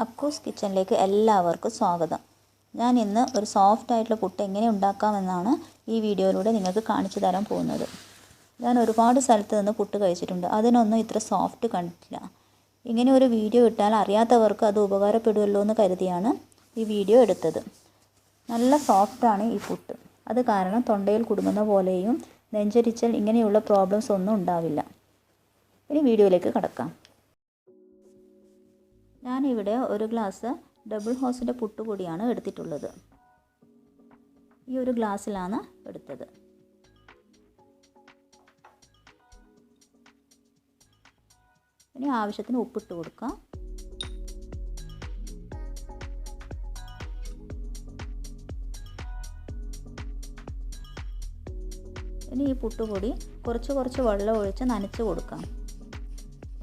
അക്കൂസ് കിച്ചണിലേക്ക് എല്ലാവർക്കും സ്വാഗതം. ഞാൻ ഇന്ന് ഒരു സോഫ്റ്റ് ആയിട്ടുള്ള പുട്ട് എങ്ങനെ ഉണ്ടാക്കാമെന്നാണ് ഈ വീഡിയോയിലൂടെ നിങ്ങൾക്ക് കാണിച്ചു തരാൻ പോകുന്നത്. ഞാൻ ഒരുപാട് സ്ഥലത്ത് നിന്ന് പുട്ട് കഴിച്ചിട്ടുണ്ട്, അതിനൊന്നും ഇത്ര സോഫ്റ്റ് കണ്ടിട്ടില്ല. ഇങ്ങനെ ഒരു വീഡിയോ ഇട്ടാൽ അറിയാത്തവർക്ക് അത് ഉപകാരപ്പെടുമല്ലോ എന്ന് കരുതിയാണ് ഈ വീഡിയോ എടുത്തത്. നല്ല സോഫ്റ്റാണ് ഈ പുട്ട്. അത് കാരണം തൊണ്ടയിൽ കുടുങ്ങുന്ന പോലെയും നെഞ്ചരിച്ചൽ ഇങ്ങനെയുള്ള പ്രോബ്ലംസ് ഒന്നും ഉണ്ടാവില്ല. ഇനി വീഡിയോയിലേക്ക് കടക്കാം. ഞാനിവിടെ ഒരു ഗ്ലാസ് ഡബിൾ ഹോസിൻ്റെ പുട്ടുപൊടിയാണ് എടുത്തിട്ടുള്ളത്. ഈ ഒരു ഗ്ലാസ്സിലാണ് എടുത്തത്. ഇനി ആവശ്യത്തിന് ഉപ്പിട്ട് കൊടുക്കാം. ഇനി ഈ പുട്ടുപൊടി കുറച്ച് വെള്ളം ഒഴിച്ച് നനച്ച് കൊടുക്കാം.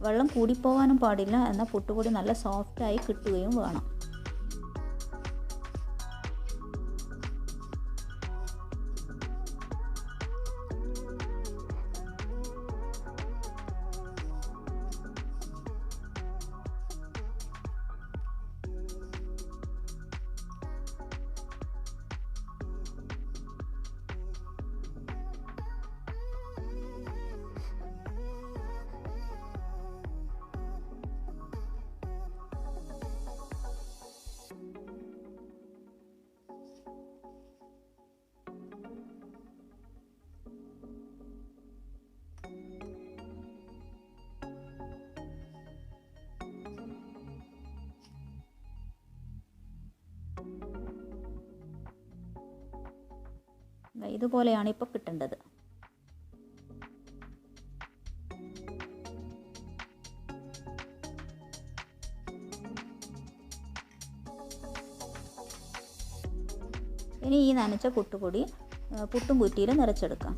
വെള്ളം കൂടിപ്പോകാനും പാടില്ല, എന്നാൽ പുട്ടുപൊടി നല്ല സോഫ്റ്റായി കിട്ടുകയും വേണം. ഇതുപോലെയാണ് ഇപ്പോൾ കിട്ടേണ്ടത്. ഇനി ഈ നനച്ച പുട്ടുപൊടി പുട്ടും കുറ്റിയിൽ നിറച്ചെടുക്കാം.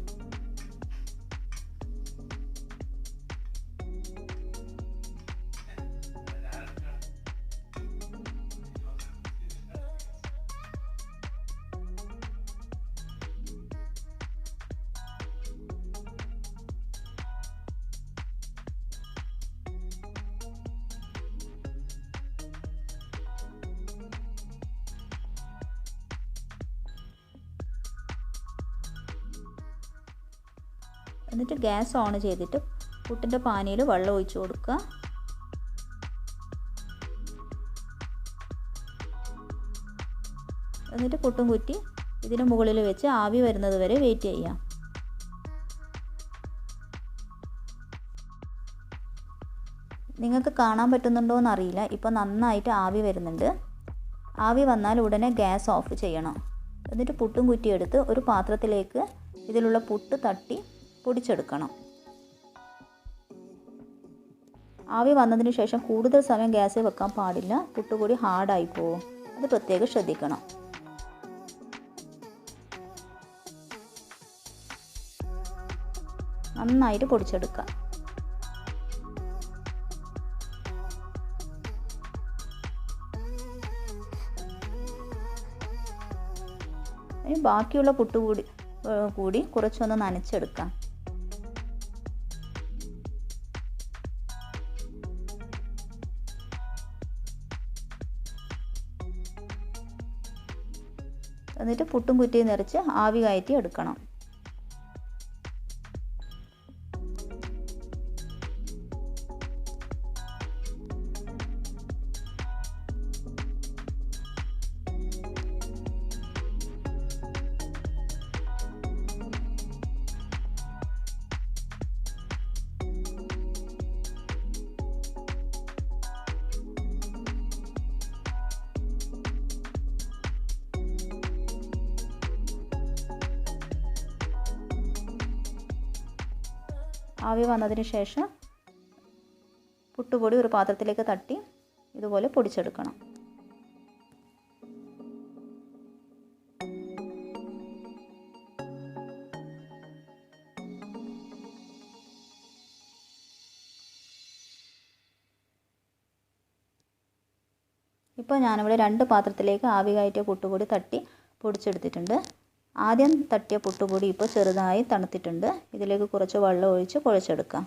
എന്നിട്ട് ഗ്യാസ് ഓൺ ചെയ്തിട്ട് പുട്ടിൻ്റെ പാനിയിൽ വെള്ളം ഒഴിച്ച് കൊടുക്കുക. എന്നിട്ട് പുട്ടും കുറ്റി ഇതിന് മുകളിൽ വെച്ച് ആവി വരുന്നത് വരെ വെയിറ്റ് ചെയ്യാം. നിങ്ങൾക്ക് കാണാൻ പറ്റുന്നുണ്ടോ എന്നറിയില്ല, ഇപ്പോൾ നന്നായിട്ട് ആവി വരുന്നുണ്ട്. ആവി വന്നാൽ ഉടനെ ഗ്യാസ് ഓഫ് ചെയ്യണം. എന്നിട്ട് പുട്ടും കുറ്റി എടുത്ത് ഒരു പാത്രത്തിലേക്ക് ഇതിലുള്ള പുട്ട് തട്ടി പൊടിച്ചെടുക്കണം. ആവി വന്നതിന് ശേഷം കൂടുതൽ സമയം ഗ്യാസിൽ വെക്കാൻ പാടില്ല, പുട്ടുപൊടി ഹാർഡായി പോകും. അത് പ്രത്യേകം ശ്രദ്ധിക്കണം. നന്നായിട്ട് പൊടിച്ചെടുക്കാം. ഇനി ബാക്കിയുള്ള പുട്ടുപൊടി കൂടി കുറച്ചൊന്ന് നനച്ചെടുക്കാം. എന്നിട്ട് പുട്ടും കുറ്റിയും നിറച്ച് ആവി കയറ്റി എടുക്കണം. ആവി വന്നതിന് ശേഷം പുട്ടുപൊടി ഒരു പാത്രത്തിലേക്ക് തട്ടി ഇതുപോലെ പൊടിച്ചെടുക്കണം. ഇപ്പോൾ ഞാനിവിടെ 2 പാത്രത്തിലേക്ക് ആവി കയറ്റിയ പുട്ടുപൊടി തട്ടി പൊടിച്ചെടുത്തിട്ടുണ്ട്. ആദ്യം തട്ടിയ പുട്ടുപൊടി ഇപ്പോൾ ചെറുതായി തണുത്തിട്ടുണ്ട്. ഇതിലേക്ക് കുറച്ച് വെള്ളം ഒഴിച്ച് കുഴച്ചെടുക്കാം.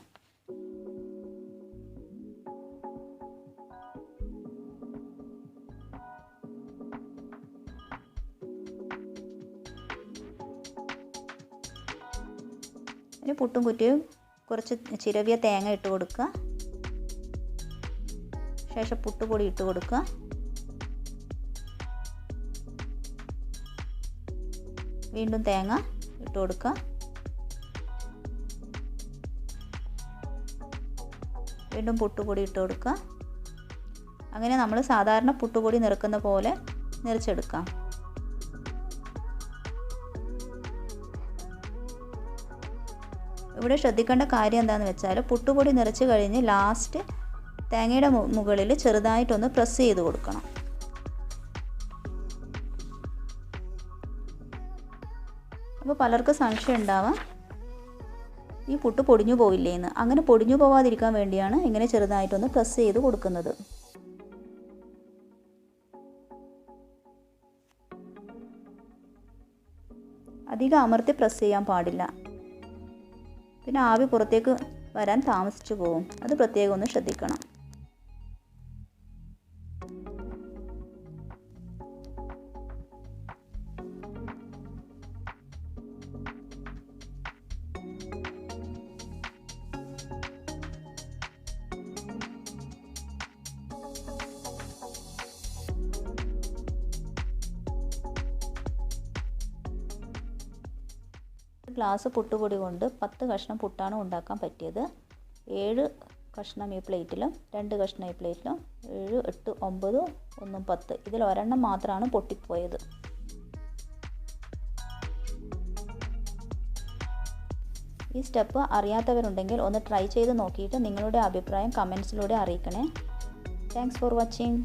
ഇനി പുട്ടും കുറ്റിയും കുറച്ച് ചിരവിയ തേങ്ങ ഇട്ട് കൊടുക്കുക. ശേഷം പുട്ടുപൊടി ഇട്ട് കൊടുക്കുക. വീണ്ടും തേങ്ങ ഇട്ട് കൊടുക്കുക. വീണ്ടും പുട്ടുപൊടി ഇട്ട് കൊടുക്കുക. അങ്ങനെ നമ്മൾ സാധാരണ പുട്ടുപൊടി നിറക്കുന്ന പോലെ നിറച്ചെടുക്കാം. ഇവിടെ ശ്രദ്ധിക്കേണ്ട കാര്യം എന്താണെന്ന് വെച്ചാൽ പുട്ടുപൊടി നിറച്ച് കഴിഞ്ഞ് ലാസ്റ്റ് തേങ്ങയുടെ മുകളിൽ ചെറുതായിട്ടൊന്ന് പ്രസ് ചെയ്ത് കൊടുക്കണം. അപ്പോൾ പലർക്കും സംശയം ഉണ്ടാവാം ഈ പുട്ട് പൊടിഞ്ഞു പോയില്ലേന്ന്. അങ്ങനെ പൊടിഞ്ഞു പോവാതിരിക്കാൻ വേണ്ടിയാണ് ഇങ്ങനെ ചെറുതായിട്ടൊന്ന് പ്രസ് ചെയ്ത് കൊടുക്കുന്നത്. അധികം അമർത്തി പ്രസ് ചെയ്യാൻ പാടില്ല. പിന്നെ ആവി പുറത്തേക്ക് വരാൻ താമസിച്ചു പോകും. അത് പ്രത്യേകം ഒന്ന് ശ്രദ്ധിക്കണം. ഗ്ലാസ് പുട്ടുപൊടി കൊണ്ട് 10 കഷ്ണം പുട്ടാണ് ഉണ്ടാക്കാൻ പറ്റിയത്. 7 കഷ്ണം ഈ പ്ലേറ്റിലും 2 കഷ്ണം ഈ പ്ലേറ്റിലും 7, 8, 9, 1, 10. ഇതിൽ ഒരെണ്ണം മാത്രമാണ് പൊട്ടിപ്പോയത്. ഈ സ്റ്റെപ്പ് അറിയാത്തവരുണ്ടെങ്കിൽ ഒന്ന് ട്രൈ ചെയ്ത് നോക്കിയിട്ട് നിങ്ങളുടെ അഭിപ്രായം കമൻസിലൂടെ അറിയിക്കണേ. Thanks for watching.